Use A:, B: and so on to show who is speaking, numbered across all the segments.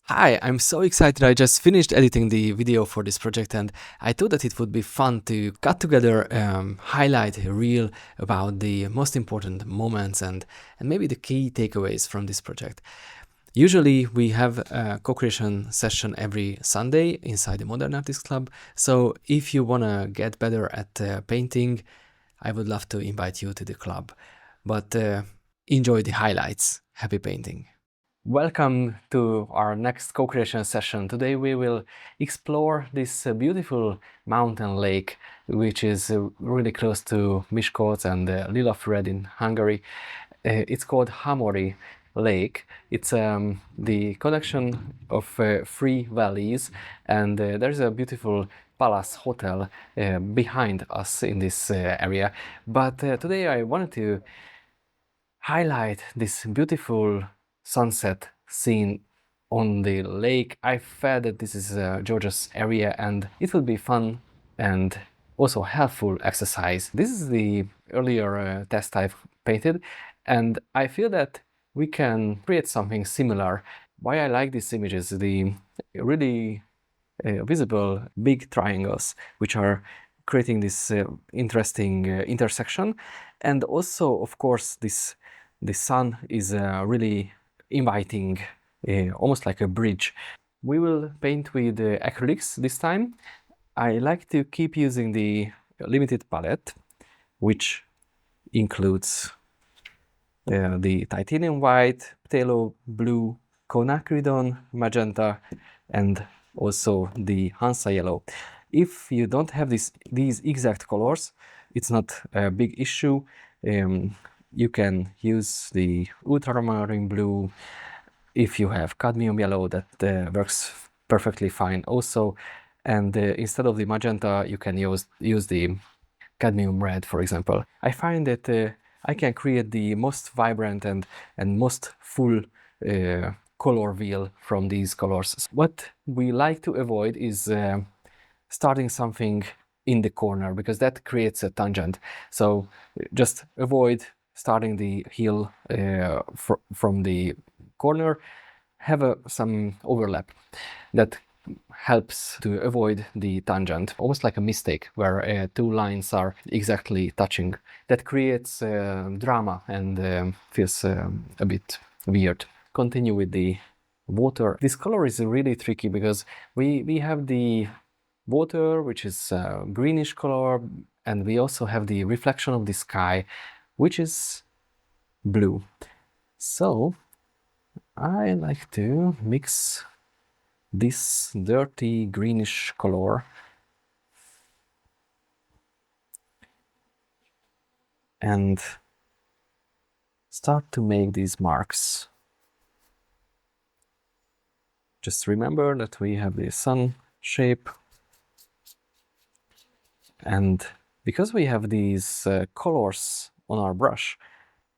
A: Hi, I'm so excited. I just finished editing the video for this project and I thought that it would be fun to cut together highlight a reel about the most important moments and maybe the key takeaways from this project. Usually we have a co-creation session every Sunday inside the Modern Artists Club, so if you want to get better at painting, I would love to invite you to the club. But enjoy the highlights. Happy painting. Welcome to our next co-creation session. Today we will explore this beautiful mountain lake, which is really close to Miskolc and Lillafred in Hungary. It's called Hamori Lake. It's the connection of three valleys, and there's a beautiful palace hotel behind us in this area. But today I wanted to highlight this beautiful sunset scene on the lake. I felt that this is Georgia's area and it will be fun and also helpful exercise. This is the earlier test I've painted and I feel that we can create something similar. Why I like these images, the really visible big triangles which are creating this interesting intersection, and also of course the sun is really inviting, almost like a bridge. We will paint with acrylics this time. I like to keep using the limited palette, which includes the titanium white, phthalo blue, quinacridone magenta, and also the Hansa yellow. If you don't have these exact colors, it's not a big issue. You can use the ultramarine blue. If you have cadmium yellow, that works perfectly fine also. And instead of the magenta, you can use the cadmium red, for example. I find that I can create the most vibrant and most full color wheel from these colors. What we like to avoid is starting something in the corner, because that creates a tangent. So just avoid starting the heel from the corner, have some overlap. That helps to avoid the tangent, almost like a mistake where two lines are exactly touching. That creates drama and feels a bit weird. Continue with the water. This color is really tricky because we have the water, which is greenish color, and we also have the reflection of the sky, which is blue. So I like to mix this dirty greenish color and start to make these marks. Just remember that we have the sun shape, and because we have these colors on our brush,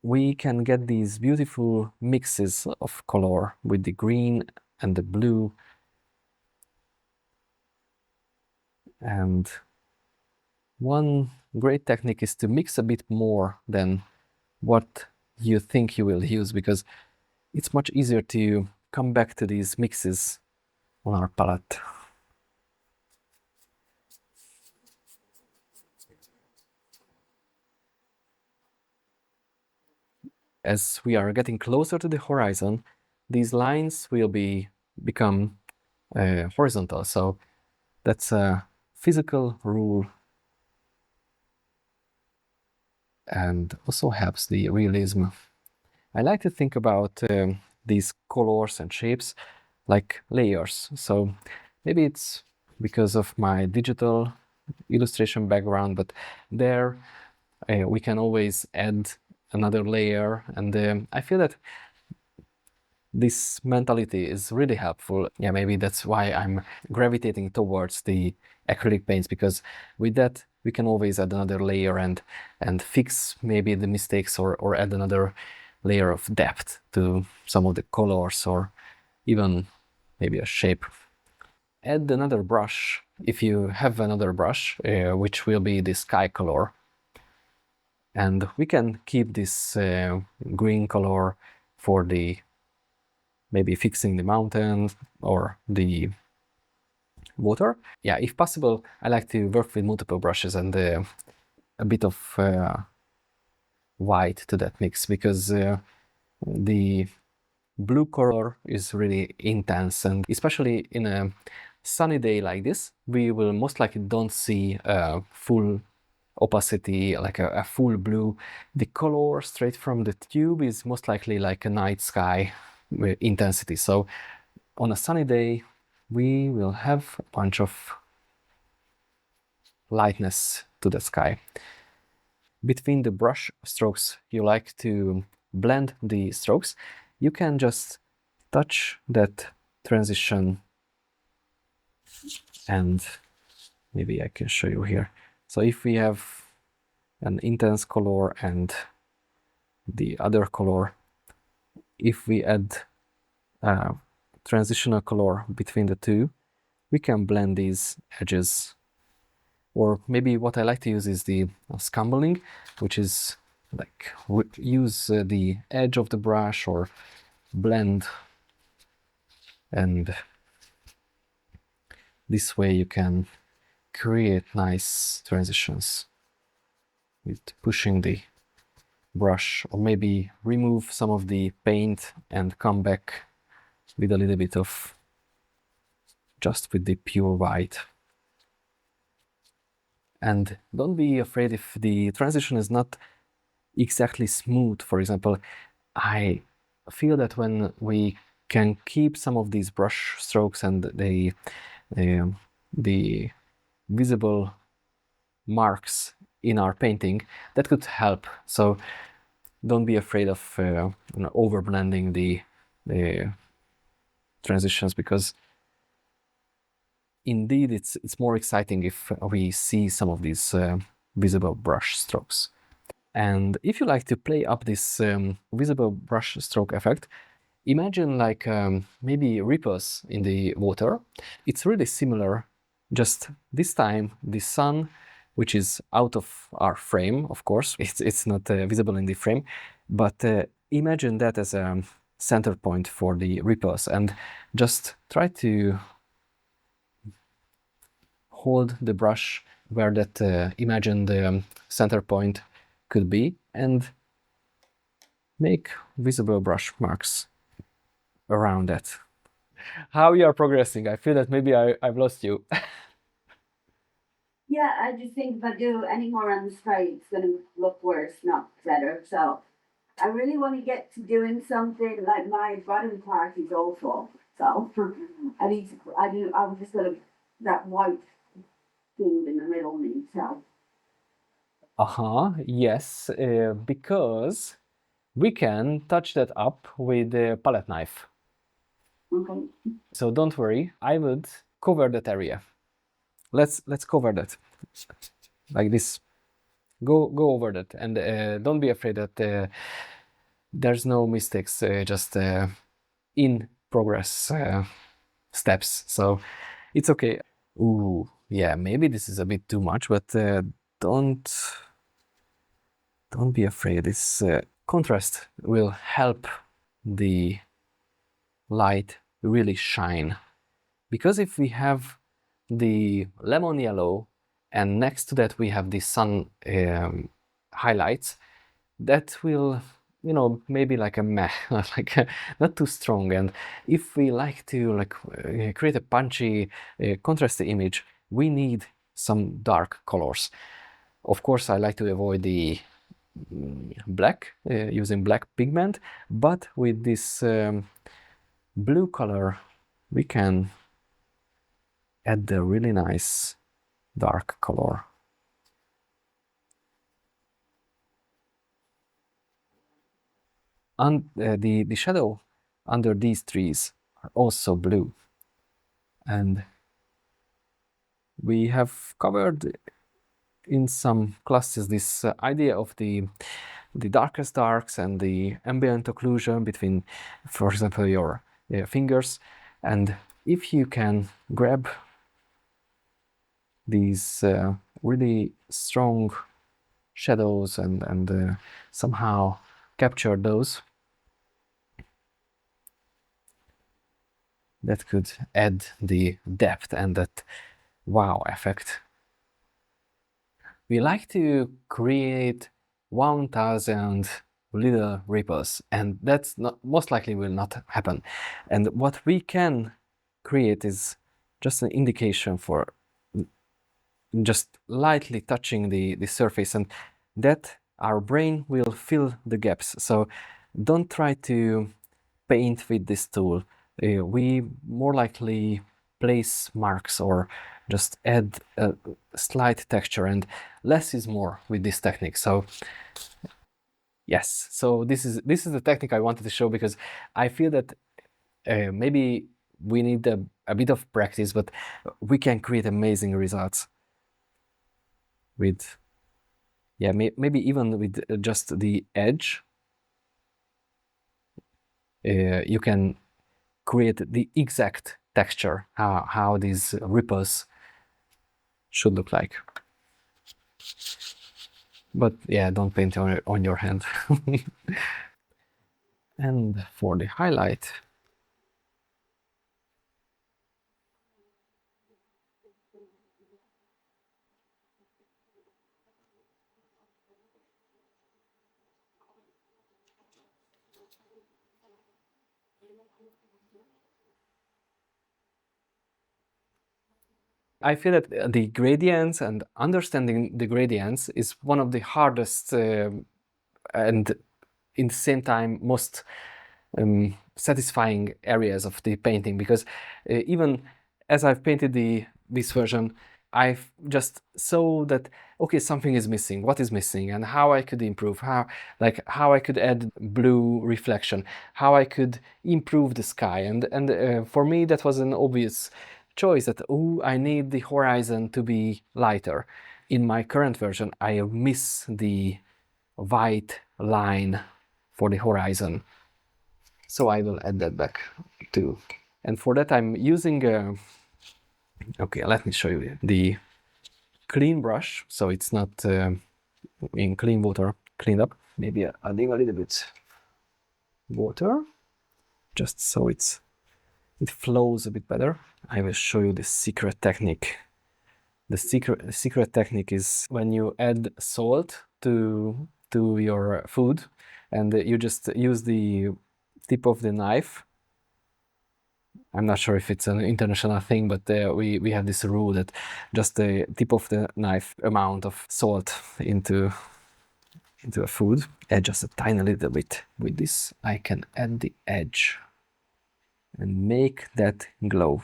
A: we can get these beautiful mixes of color with the green and the blue. And one great technique is to mix a bit more than what you think you will use, because it's much easier to come back to these mixes on our palette. As we are getting closer to the horizon, these lines will become horizontal. So that's a physical rule and also helps the realism. I like to think about these colors and shapes like layers. So maybe it's because of my digital illustration background, but there we can always add another layer, and I feel that this mentality is really helpful. Yeah, maybe that's why I'm gravitating towards the acrylic paints, because with that we can always add another layer and fix maybe the mistakes, or add another layer of depth to some of the colors, or even maybe a shape. Add another brush, if you have another brush, which will be the sky color. And we can keep this green color for the maybe fixing the mountain or the water. Yeah, if possible, I like to work with multiple brushes and a bit of white to that mix, because the blue color is really intense, and especially in a sunny day like this, we will most likely don't see a full opacity, like a full blue. The color straight from the tube is most likely like a night sky intensity. So on a sunny day, we will have a bunch of lightness to the sky. Between the brush strokes, you like to blend the strokes, you can just touch that transition, and maybe I can show you here. So if we have an intense color and the other color, if we add a transitional color between the two, we can blend these edges. Or maybe what I like to use is the scumbling, which is like use the edge of the brush or blend, and this way you can create nice transitions with pushing the brush, or maybe remove some of the paint and come back with a little bit of just with the pure white. And don't be afraid if the transition is not exactly smooth. For example, I feel that when we can keep some of these brush strokes and the visible marks in our painting, that could help. So don't be afraid of over blending the transitions, because indeed it's more exciting if we see some of these visible brush strokes. And if you like to play up this visible brush stroke effect, imagine like maybe ripples in the water. It's really similar, just this time the sun, which is out of our frame, of course, it's not visible in the frame, but imagine that as a center point for the ripples, and just try to hold the brush where that imagined center point could be, and make visible brush marks around that. How you are progressing? I feel that maybe I've lost you.
B: Yeah, I just think if I do any more on the sky, it's going to look worse, not better. So I really want to get to doing something like my bottom part is awful. So I need to, I do, I'm just going to, that white thing in the middle needs help.
A: Yes, because we can touch that up with a palette knife.
B: Okay.
A: So don't worry, I would cover that area. Let's cover that like this. Go over that, and don't be afraid that there's no mistakes. Just in progress steps. So it's okay. Ooh, yeah, maybe this is a bit too much, but don't don't be afraid. This contrast will help the light really shine. Because if we have the lemon yellow and next to that we have the sun highlights, that will, you know, maybe like a meh, like not too strong. And if we like to like create a punchy, contrasty image, we need some dark colors. Of course, I like to avoid the black, using black pigment, but with this blue color, we can add the really nice dark color. And the shadow under these trees are also blue. And we have covered in some classes this idea of the darkest darks and the ambient occlusion between, for example, your fingers. And if you can grab these really strong shadows and somehow capture those, that could add the depth and that wow effect. We like to create 1000 little ripples, and that's not most likely will not happen. And what we can create is just an indication for just lightly touching the surface, and that our brain will fill the gaps. So don't try to paint with this tool. We more likely place marks or just add a slight texture, and less is more with this technique. So yes, so this is the technique I wanted to show, because I feel that maybe we need a bit of practice, but we can create amazing results with, yeah, maybe even with just the edge. You can create the exact texture, how these ripples should look like. But yeah, don't paint on your hand. And for the highlight, I feel that the gradients and understanding the gradients is one of the hardest and in the same time most satisfying areas of the painting, because even as I've painted this version, I've just saw that okay, something is missing. What is missing, and how I could improve? How I could add blue reflection, how I could improve the sky, and for me that was an obvious choice that oh, I need the horizon to be lighter. In my current version, I miss the white line for the horizon. So I will add that back too. And for that I'm using, okay, let me show you the clean brush. So it's not in clean water, cleaned up. Maybe adding a little bit water, just so it flows a bit better. I will show you the secret technique. The secret technique is when you add salt to your food, and you just use the tip of the knife. I'm not sure if it's an international thing, but we have this rule that just the tip of the knife amount of salt into a food, add just a tiny little bit. With this, I can add the edge and make that glow.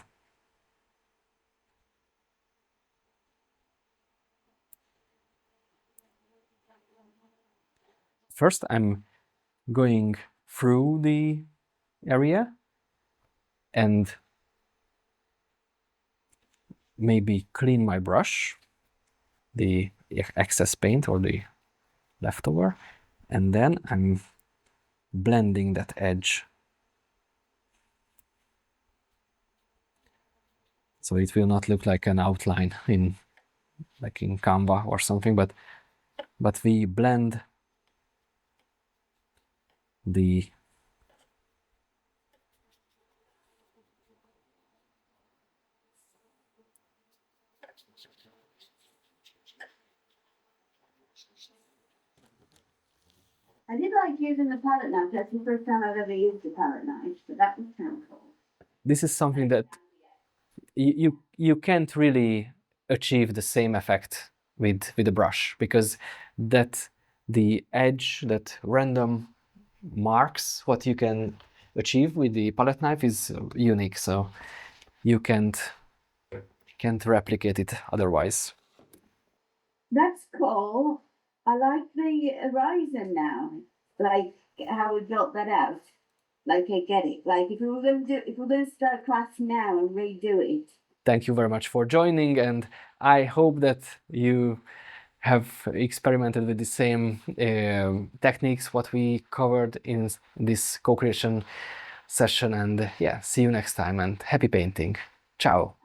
A: First, I'm going through the area and maybe clean my brush, the excess paint or the leftover, and then I'm blending that edge. So it will not look like an outline in like in Canva or something, but we blend the
B: I did like using the palette knife. That's the first time I've ever used a palette knife, but that was kind of cool.
A: this is something that you can't really achieve the same effect with a brush, because that the edge, that random marks, what you can achieve with the palette knife is unique, so you can't replicate it otherwise.
B: That's cool. I like the horizon now. Like how we built that out. Like I get it. Like if we're gonna start class now and redo it.
A: Thank you very much for joining, and I hope that you have experimented with the same techniques what we covered in this co-creation session. And yeah, see you next time, and happy painting. Ciao.